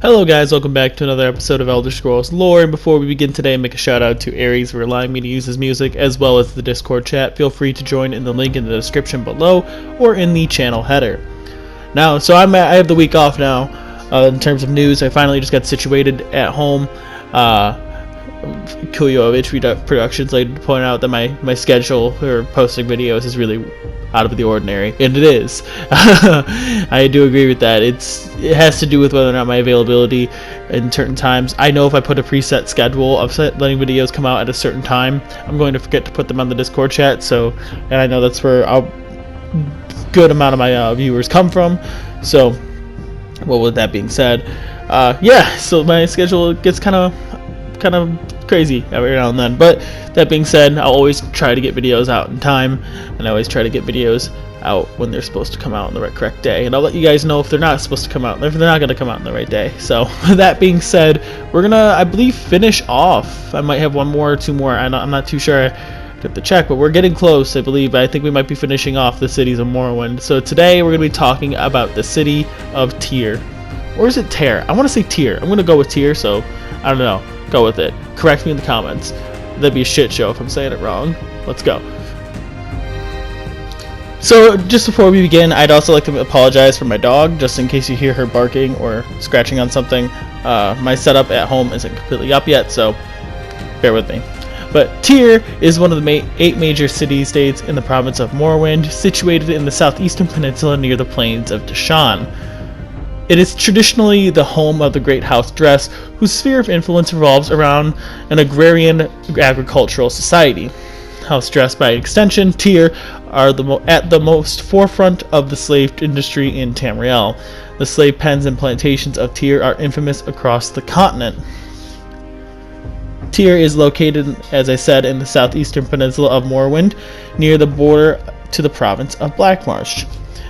Hello guys, welcome back to another episode of Elder Scrolls Lore, and before we begin today, make a shout out to Aries for allowing me to use his music, as well as the Discord chat. Feel free to join in the link in the description below, or in the channel header. Now, I have the week off now, in terms of news. I finally just got situated at home. Kuyo of HV Productions like to point out that my schedule for posting videos is really out of the ordinary, and it is. I do agree with that. It has to do with whether or not my availability in certain times. I know if I put a preset schedule of letting videos come out at a certain time, I'm going to forget to put them on the Discord chat, and I know that's where a good amount of my viewers come from. So, well, with that being said, so my schedule gets kind of crazy every now and then, but that being said, I'll always try to get videos out in time, and I always try to get videos out when they're supposed to come out on the correct day, and I'll let you guys know if they're not supposed to come out, if they're not going to come out on the right day. So that being said, we're gonna, I believe, finish off. I might have one more or two more, I'm not too sure. I have to check, but we're getting close, I believe. I think we might be finishing off the cities of Morrowind. So today we're going to be talking about the city of Tyr. Or is it Tyr? I want to say Tyr. I'm going to go with Tyr, so I don't know. Go with it. Correct me in the comments. That'd be a shit show if I'm saying it wrong. Let's go. So, just before we begin, I'd also like to apologize for my dog, just in case you hear her barking or scratching on something. My setup at home isn't completely up yet, so bear with me. But Tyr is one of the 8 major city-states in the province of Morrowind, situated in the southeastern peninsula near the plains of Deshaan. It is traditionally the home of the Great House Dress, whose sphere of influence revolves around an agrarian agricultural society. House Dress, by extension, Tyr, are at the most forefront of the slave industry in Tamriel. The slave pens and plantations of Tyr are infamous across the continent. Tyr is located, as I said, in the southeastern peninsula of Morrowind, near the border to the province of Blackmarsh.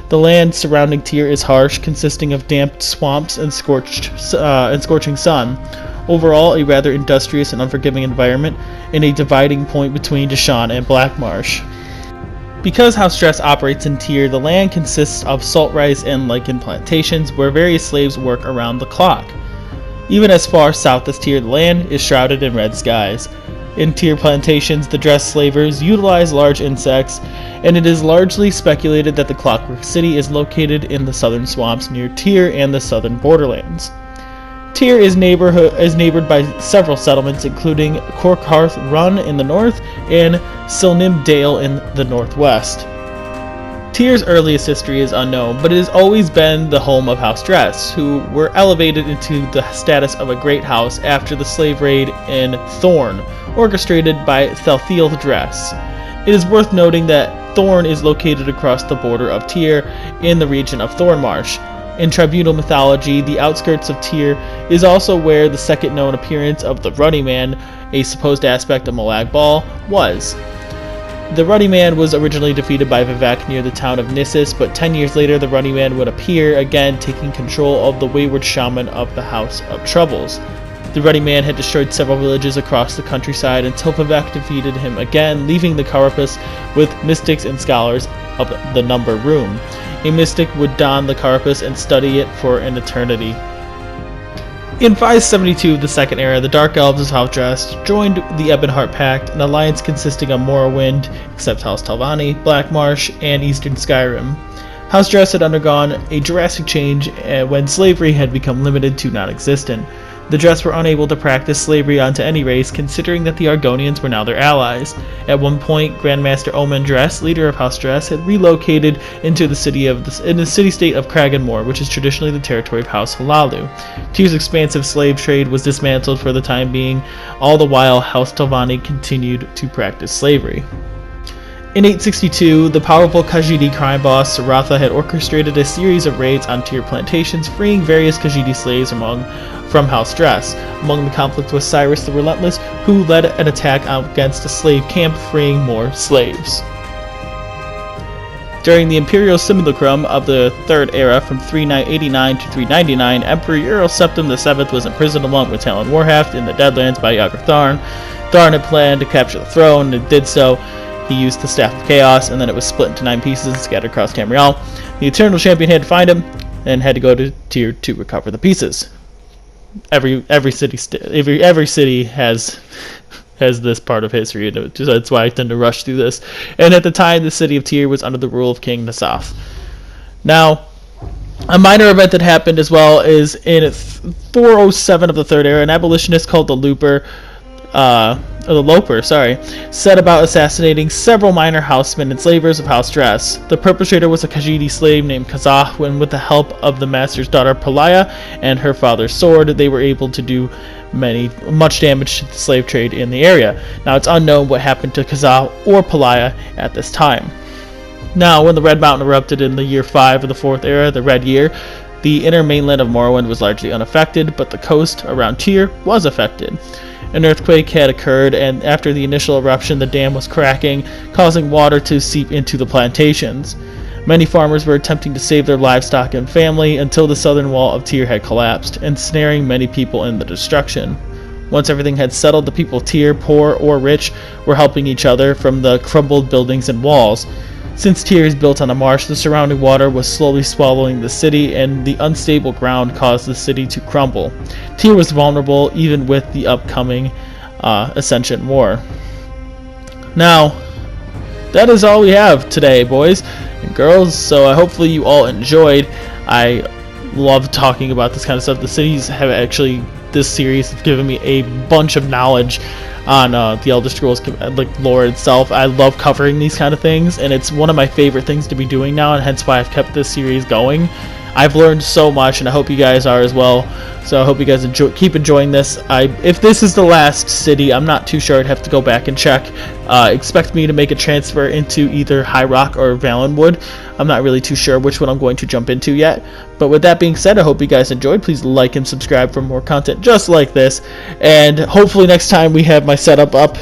The land surrounding Tyr is harsh, consisting of damp swamps and scorching sun. Overall, a rather industrious and unforgiving environment, and a dividing point between Deshaan and Blackmarsh. Because House Dress operates in Tyr, the land consists of salt rice and lichen plantations, where various slaves work around the clock. Even as far south as Tyr, the land is shrouded in red skies. In Tyr plantations, the dress slavers utilize large insects, and it is largely speculated that the Clockwork City is located in the southern swamps near Tyr and the southern borderlands. Tyr is neighbored by several settlements, including Corkhearth Run in the north and Silnim Dale in the northwest. Tyr's earliest history is unknown, but it has always been the home of House Dress, who were elevated into the status of a great house after the slave raid in Thorn, orchestrated by Thelthiel Dress. It is worth noting that Thorn is located across the border of Tyr in the region of Thornmarsh. In tribunal mythology, the outskirts of Tyr is also where the second known appearance of the Ruddy Man, a supposed aspect of Molag Bal, was. The Ruddy Man was originally defeated by Vivec near the town of Nissus, but 10 years later the Ruddy Man would appear again, taking control of the wayward shaman of the House of Troubles. The Ruddy Man had destroyed several villages across the countryside until Vivec defeated him again, leaving the carapace with mystics and scholars of the Number Room. A mystic would don the carapace and study it for an eternity. In 572 of the Second Era, the Dark Elves of House Dress joined the Ebonheart Pact, an alliance consisting of Morrowind, except House Telvanni, Blackmarsh, and Eastern Skyrim. House Dress had undergone a drastic change when slavery had become limited to non-existent. The Dress were unable to practice slavery onto any race, considering that the Argonians were now their allies. At one point, Grandmaster Omen Dress, leader of House Dress, had relocated into the city-state of Kraganmore, which is traditionally the territory of House Hlaalu. Tyr's expansive slave trade was dismantled for the time being, all the while House Telvanni continued to practice slavery. In 862, the powerful Khajiit crime boss Saratha had orchestrated a series of raids on Tyr plantations, freeing various Khajiit slaves from House Dress. Among the conflict was Cyrus the Relentless, who led an attack against a slave camp, freeing more slaves. During the Imperial Simulacrum of the Third Era from 389 to 399, Emperor Ural Septim VII was imprisoned along with Talon Warhaft in the Deadlands by Yagar Tharn. Tharn had planned to capture the throne and did so. He used the Staff of Chaos, and then it was split into 9 pieces and scattered across Tamriel. The Eternal Champion had to find him, and had to go to Tyr to recover the pieces. every city has this part of history, so that's why I tend to rush through this. And at the time, the city of Tyr was under the rule of King Nasaf. Now, a minor event that happened as well is in 407 of the Third Era, an abolitionist called the Loper, set about assassinating several minor housemen and slavers of House Dress. The perpetrator was a Khajiit slave named Kazah, when with the help of the master's daughter Pelaya and her father's sword, they were able to do much damage to the slave trade in the area. Now, it's unknown what happened to Kazah or Pelaya at this time. Now, when the Red Mountain erupted in the year 5 of the Fourth Era, the Red Year, the inner mainland of Morrowind was largely unaffected, but the coast around Tyr was affected. An earthquake had occurred, and after the initial eruption, the dam was cracking, causing water to seep into the plantations. Many farmers were attempting to save their livestock and family until the southern wall of Tyr had collapsed, ensnaring many people in the destruction. Once everything had settled, the people of Tyr, poor or rich, were helping each other from the crumbled buildings and walls. Since Tyr is built on a marsh, the surrounding water was slowly swallowing the city, and the unstable ground caused the city to crumble. Tyr was vulnerable even with the upcoming Ascension War. Now, that is all we have today, boys and girls, so hopefully you all enjoyed. I love talking about this kind of stuff. The cities have actually, this series has given me a bunch of knowledge on the Elder Scrolls like lore itself. I love covering these kind of things, and it's one of my favorite things to be doing now, and hence why I've kept this series going. I've learned so much, and I hope you guys are as well. So I hope you guys keep enjoying this. If this is the last city, I'm not too sure. I'd have to go back and check. Expect me to make a transfer into either High Rock or Valenwood. I'm not really too sure which one I'm going to jump into yet. But with that being said, I hope you guys enjoyed. Please like and subscribe for more content just like this. And hopefully next time we have my setup up.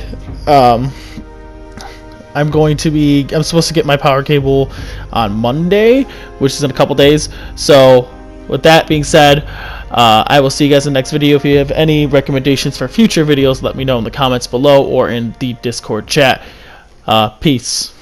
I'm supposed to get my power cable on Monday, which is in a couple days. So with that being said, I will see you guys in the next video. If you have any recommendations for future videos, let me know in the comments below or in the Discord chat. Peace.